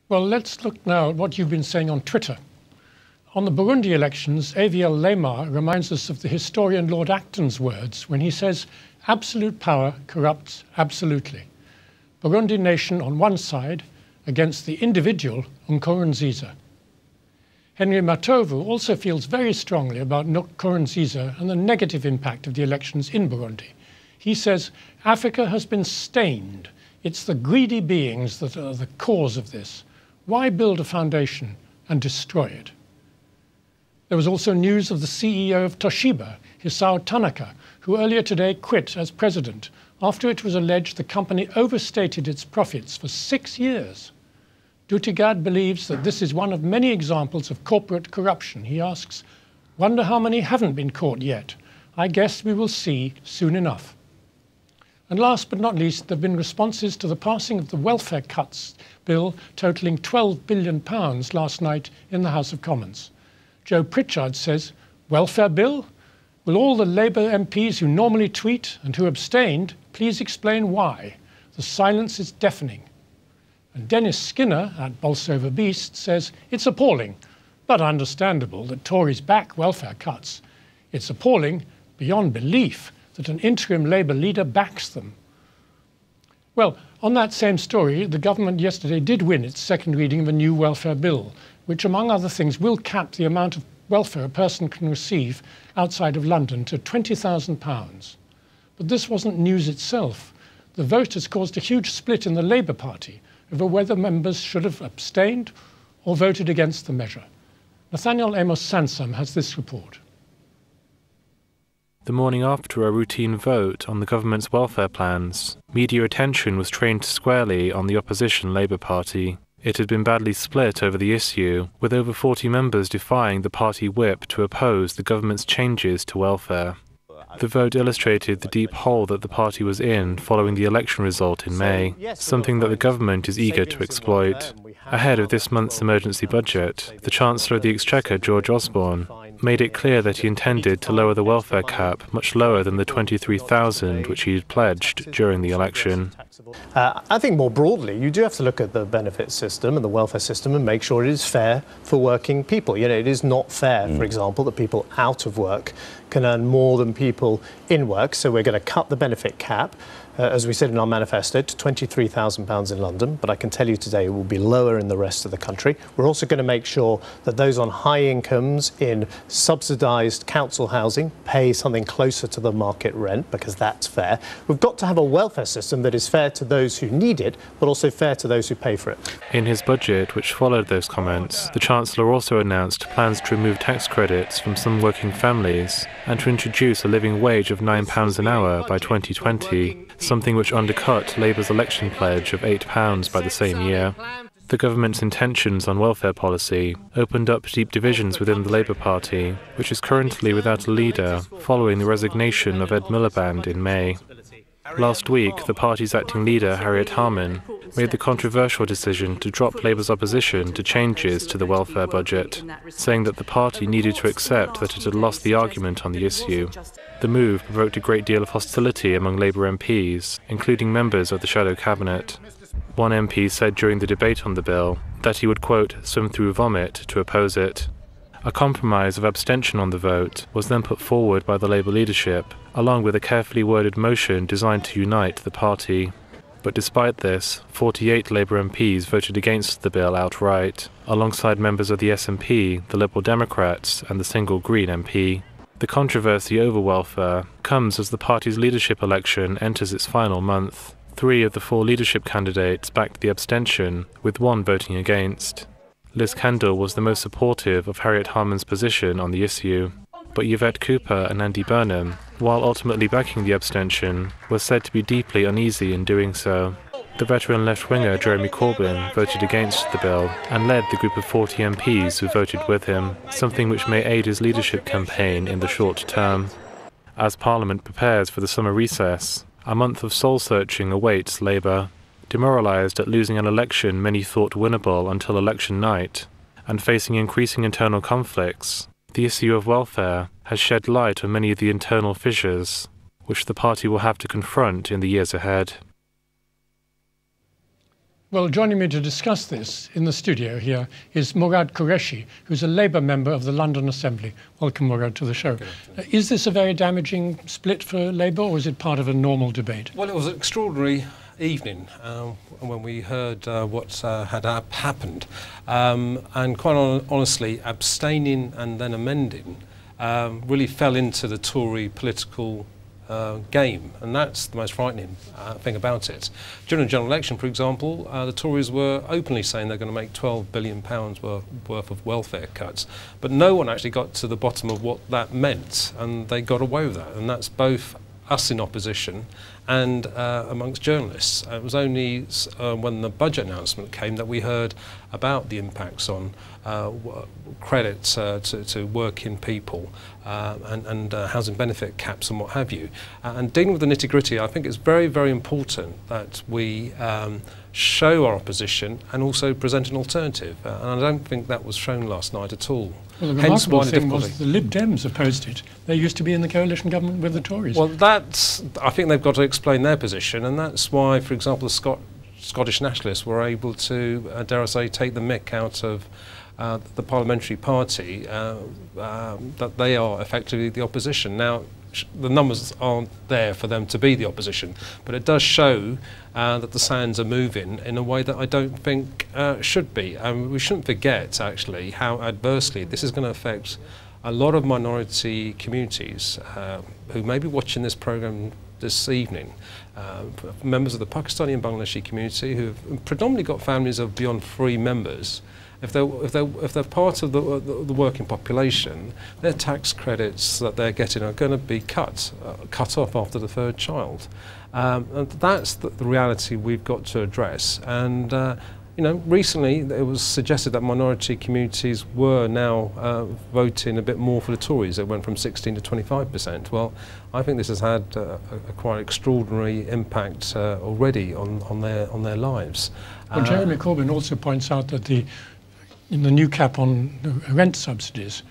Well, let's look now at what you've been saying on Twitter. On the Burundi elections, AVL Lemar reminds us of the historian Lord Acton's words when he says, "Absolute power corrupts absolutely." Burundi nation on one side against the individual Nkurunziza. Henry Matovu also feels very strongly about Nkurunziza and the negative impact of the elections in Burundi. He says, "Africa has been stained. It's the greedy beings that are the cause of this. Why build a foundation and destroy it?" There was also news of the CEO of Toshiba, Hisao Tanaka, who earlier today quit as president after it was alleged the company overstated its profits for 6 years. Dutigad believes that this is one of many examples of corporate corruption. He asks, "Wonder how many haven't been caught yet? I guess we will see soon enough." And last but not least, there have been responses to the passing of the welfare cuts bill totalling £12 billion last night in the House of Commons. Joe Pritchard says, "Welfare bill? Will all the Labour MPs who normally tweet and who abstained please explain why? The silence is deafening." And Dennis Skinner at Bolsover Beast says, "It's appalling, but understandable that Tories back welfare cuts. It's appalling beyond belief that an interim Labour leader backs them." Well, on that same story, the government yesterday did win its second reading of a new welfare bill, which, among other things, will cap the amount of welfare a person can receive outside of London to £20,000. But this wasn't news itself. The vote has caused a huge split in the Labour Party over whether members should have abstained or voted against the measure. Nathaneal Amos-Sansam has this report. The morning after a routine vote on the government's welfare plans, media attention was trained squarely on the opposition Labour Party. It had been badly split over the issue, with over 40 members defying the party whip to oppose the government's changes to welfare. The vote illustrated the deep hole that the party was in following the election result in May, something that the government is eager to exploit. Ahead of this month's emergency budget, the Chancellor of the Exchequer, George Osborne, made it clear that he intended to lower the welfare cap much lower than the £23,000 which he had pledged during the election. I think more broadly, you do have to look at the benefit system and the welfare system and make sure it is fair for working people. You know, it is not fair, for example, that people out of work can earn more than people in work. So we're going to cut the benefit cap, as we said in our manifesto, to £23,000 in London. But I can tell you today it will be lower in the rest of the country. We're also going to make sure that those on high incomes in subsidised council housing pay something closer to the market rent, because that's fair. We've got to have a welfare system that is fair to those who need it, but also fair to those who pay for it. In his budget, which followed those comments, the Chancellor also announced plans to remove tax credits from some working families and to introduce a living wage of £9 an hour by 2020, something which undercut Labour's election pledge of £8 by the same year. The government's intentions on welfare policy opened up deep divisions within the Labour Party, which is currently without a leader following the resignation of Ed Miliband in May. Last week, the party's acting leader, Harriet Harman, made the controversial decision to drop Labour's opposition to changes to the welfare budget, saying that the party needed to accept that it had lost the argument on the issue. The move provoked a great deal of hostility among Labour MPs, including members of the shadow cabinet. One MP said during the debate on the bill that he would, quote, swim through vomit to oppose it. A compromise of abstention on the vote was then put forward by the Labour leadership, along with a carefully worded motion designed to unite the party. But despite this, 48 Labour MPs voted against the bill outright, alongside members of the SNP, the Liberal Democrats, and the single Green MP. The controversy over welfare comes as the party's leadership election enters its final month. 3 of the 4 leadership candidates backed the abstention, with 1 voting against. Liz Kendall was the most supportive of Harriet Harman's position on the issue, but Yvette Cooper and Andy Burnham, while ultimately backing the abstention, were said to be deeply uneasy in doing so. The veteran left-winger Jeremy Corbyn voted against the bill and led the group of 40 MPs who voted with him, something which may aid his leadership campaign in the short term. As Parliament prepares for the summer recess, a month of soul-searching awaits Labour. Demoralised at losing an election many thought winnable until election night, and facing increasing internal conflicts, the issue of welfare has shed light on many of the internal fissures, which the party will have to confront in the years ahead. Well, joining me to discuss this in the studio here is Murad Qureshi, who's a Labour member of the London Assembly. Welcome, Murad, to the show. Is this a very damaging split for Labour, or is it part of a normal debate? Well, it was an extraordinary evening when we heard what had happened. And quite honestly, abstaining and then amending really fell into the Tory political game, and that's the most frightening thing about it. During the general election, for example, the Tories were openly saying they're going to make £12 billion worth of welfare cuts, but no one actually got to the bottom of what that meant, and they got away with that, and that's both us in opposition and amongst journalists. It was only when the budget announcement came that we heard about the impacts on credit to working people and housing benefit caps and what have you. And dealing with the nitty-gritty, I think it's very, very important that we show our opposition and also present an alternative. And I don't think that was shown last night at all. Well, the remarkable thing was the Lib Dems opposed it. They used to be in the coalition government with the Tories. Well, I think they've got to explain their position, and that's why, for example, the Scottish nationalists were able to, dare I say, take the mick out of the parliamentary party, that they are effectively the opposition. Now, the numbers aren't there for them to be the opposition, but it does show that the sands are moving in a way that I don't think should be. We shouldn't forget, actually, how adversely this is going to affect a lot of minority communities who may be watching this programme this evening. Members of the Pakistani and Bangladeshi community who have predominantly got families of beyond 3 members. If they're part of the working population, their tax credits that they're getting are going to be cut off after the 3rd child. And that's the reality we've got to address. And you know, recently it was suggested that minority communities were now voting a bit more for the Tories. It went from 16 to 25%. Well, I think this has had a quite extraordinary impact already on their lives. Well, Jeremy Corbyn also points out that in the new cap on rent subsidies,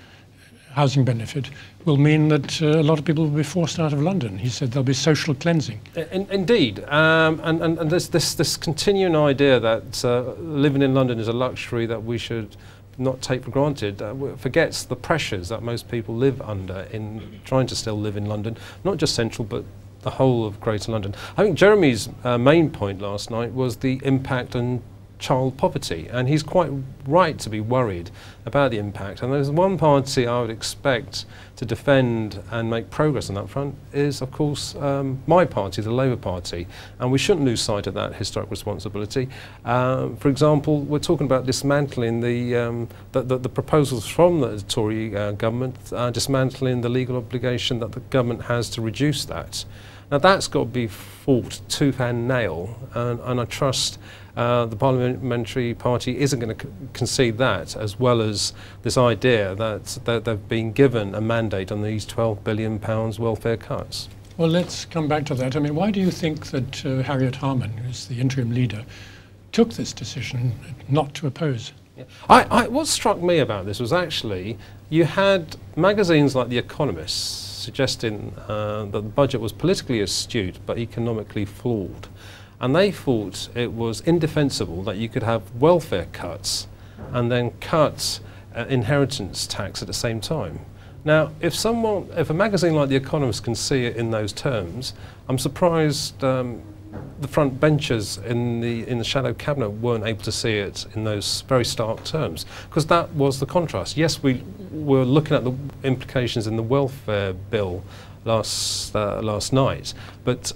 housing benefit, will mean that a lot of people will be forced out of London. He said there'll be social cleansing. Indeed, and there's this continuing idea that living in London is a luxury that we should not take for granted. Forgets the pressures that most people live under in trying to still live in London, not just central, but the whole of Greater London. I think Jeremy's main point last night was the impact on child poverty, and he's quite right to be worried about the impact. And there's one party I would expect to defend and make progress on that front is, of course, my party, the Labour Party, and we shouldn't lose sight of that historic responsibility. For example, we're talking about dismantling the proposals from the Tory government, dismantling the legal obligation that the government has to reduce that. Now that's got to be fought tooth and nail, and I trust the parliamentary party isn't going to concede that, as well as this idea that they've been given a mandate on these £12 billion welfare cuts. Well, let's come back to that. I mean, why do you think that Harriet Harman, who's the interim leader, took this decision not to oppose? Yeah. What struck me about this was actually you had magazines like The Economist suggesting that the budget was politically astute but economically flawed. And they thought it was indefensible that you could have welfare cuts and then cut inheritance tax at the same time. Now, if a magazine like The Economist can see it in those terms, I'm surprised the front benchers in the shadow cabinet weren't able to see it in those very stark terms, because that was the contrast. Yes, we were looking at the implications in the welfare bill last night, but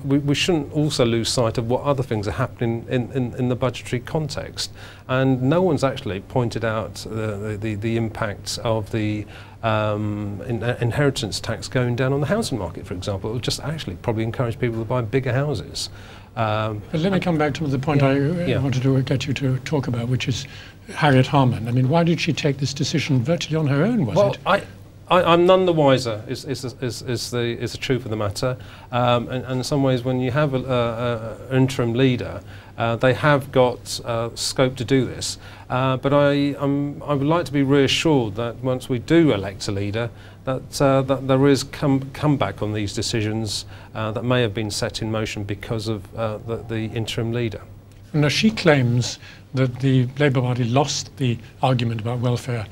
we shouldn't also lose sight of what other things are happening in the budgetary context. And no one's actually pointed out the impact of the inheritance tax going down on the housing market, for example. It would just actually probably encourage people to buy bigger houses. But let me come back to the point I wanted to get you to talk about, which is Harriet Harman. I mean, why did she take this decision virtually on her own, was it? I'm none the wiser, is the truth of the matter. And in some ways, when you have an interim leader, they have got scope to do this. But I would like to be reassured that once we do elect a leader, that there is comeback on these decisions that may have been set in motion because of the interim leader. Now, she claims that the Labour Party lost the argument about welfare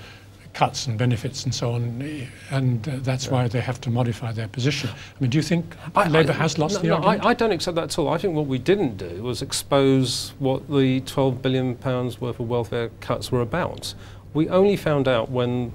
cuts and benefits and so on, and that's why they have to modify their position. I mean, do you think Labour has lost the argument? I don't accept that at all. I think what we didn't do was expose what the £12 billion worth of welfare cuts were about. We only found out when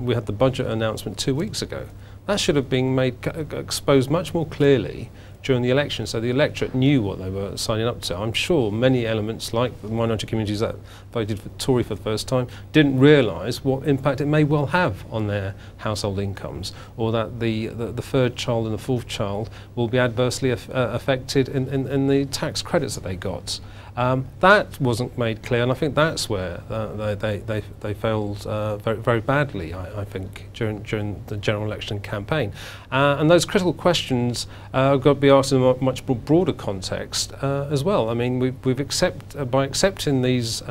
we had the budget announcement 2 weeks ago. That should have been exposed much more clearly during the election, so the electorate knew what they were signing up to. I'm sure many elements, like the minority communities that voted for Tory for the first time, didn't realise what impact it may well have on their household incomes, or that the third child and the fourth child will be adversely affected in the tax credits that they got. That wasn't made clear, and I think that's where they failed very, very badly, I think, during the general election campaign. And those critical questions have got to be asked in a much more broader context as well. I mean, by accepting these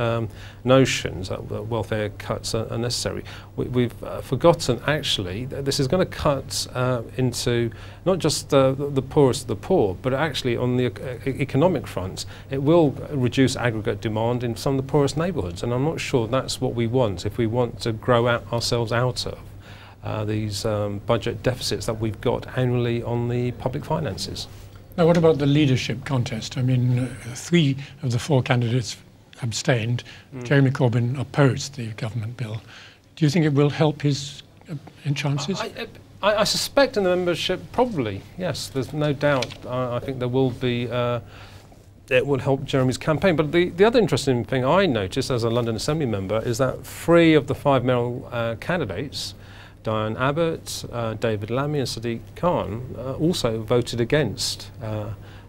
notions that welfare cuts are necessary, we've forgotten actually that this is going to cut into not just the poorest of the poor, but actually on the economic front, it will reduce aggregate demand in some of the poorest neighbourhoods, and I'm not sure that's what we want if we want to grow ourselves out of these budget deficits that we've got annually on the public finances. Now, what about the leadership contest? I mean, 3 of the 4 candidates abstained. Jeremy Corbyn opposed the government bill. Do you think it will help his chances? I suspect in the membership, probably, yes. There's no doubt. I think there will be. It will help Jeremy's campaign. But the other interesting thing I noticed as a London Assembly member is that 3 of the 5 mayoral candidates, Diane Abbott, David Lammy and Sadiq Khan, also voted against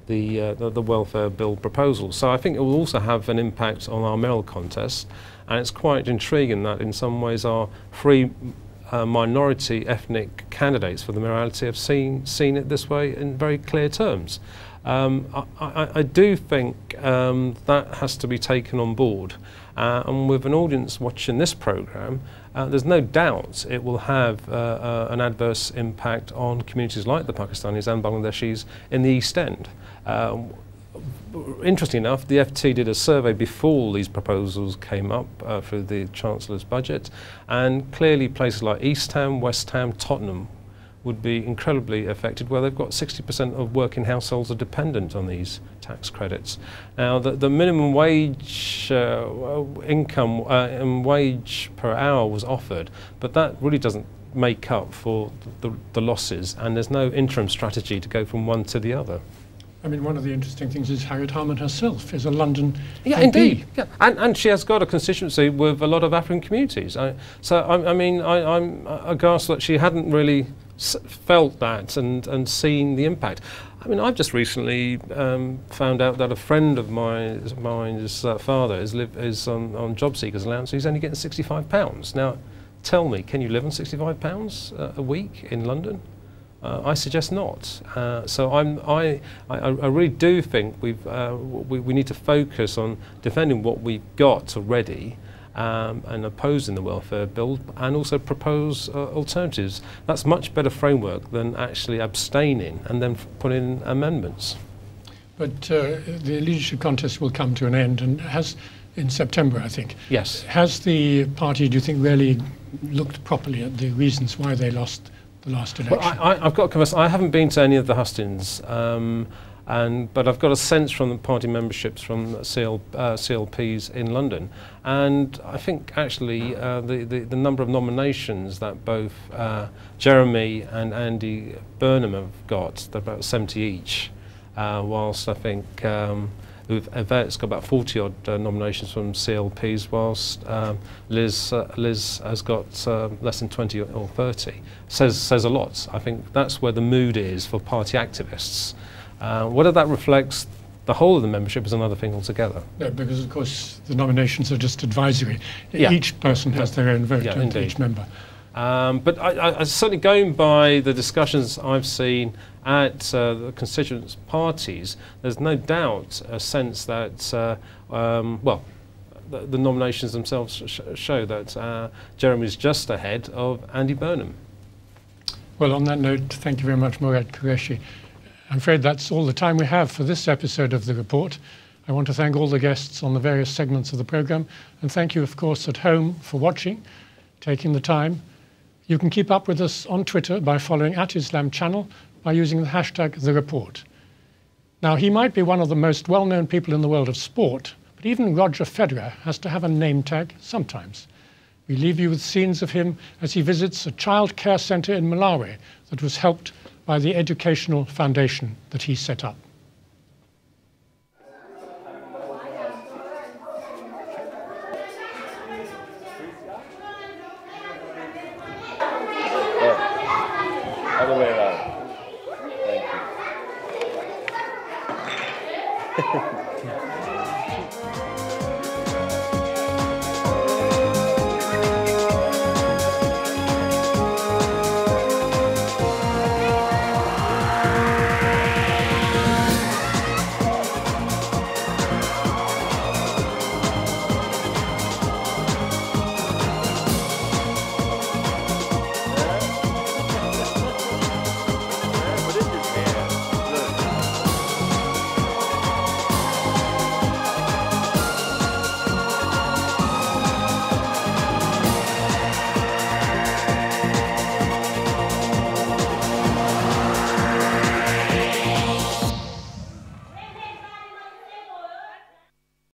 the welfare bill proposal. So I think it will also have an impact on our mayoral contest, and it's quite intriguing that in some ways our 3 minority ethnic candidates for the mayoralty have seen it this way in very clear terms. I do think that has to be taken on board, and with an audience watching this programme, there's no doubt it will have an adverse impact on communities like the Pakistanis and Bangladeshis in the East End. Interesting enough, the FT did a survey before these proposals came up for the Chancellor's budget, and clearly places like East Ham, West Ham, Tottenham would be incredibly affected, where they've got 60% of working households are dependent on these tax credits. Now, the minimum wage income and wage per hour was offered, but that really doesn't make up for the losses, and there's no interim strategy to go from one to the other. I mean, one of the interesting things is Harriet Harman herself is a London MP. Indeed. Yeah, and she has got a constituency with a lot of African communities. I'm aghast that she hadn't really felt that and seen the impact. I mean, I've just recently found out that a friend of mine's father is on job seekers allowance. He's only getting £65. Now, tell me, can you live on £65 a week in London? I suggest not. So I really do think we need to focus on defending what we've got already, and opposing the welfare bill, and also propose alternatives. That's much better framework than actually abstaining and then put in amendments. But the leadership contest will come to an end, and has in September, I think. Yes. Has the party, do you think, really looked properly at the reasons why they lost the last election? Well, I've got to confess, I haven't been to any of the hustings, but I've got a sense from the party memberships from CLPs in London, and I think actually the number of nominations that both Jeremy and Andy Burnham have got, they're about 70 each, whilst I think Yvette's got about 40-odd nominations from CLPs, whilst Liz has got less than 20 or 30. Says a lot. I think that's where the mood is for party activists. Whether that reflects the whole of the membership is another thing altogether. No, because of course the nominations are just advisory. Yeah. Each person has their own vote, each member. But I certainly, going by the discussions I've seen at the constituent parties, there's no doubt a sense that, the nominations themselves show that Jeremy's just ahead of Andy Burnham. Well, on that note, thank you very much, Murad Qureshi. I'm afraid that's all the time we have for this episode of The Report. I want to thank all the guests on the various segments of the programme, and thank you, of course, at home for watching, taking the time. You can keep up with us on Twitter by following @Islam Channel by using the hashtag #TheReport. Now, he might be one of the most well-known people in the world of sport, but even Roger Federer has to have a name tag sometimes. We leave you with scenes of him as he visits a child care centre in Malawi that was helped by the educational foundation that he set up.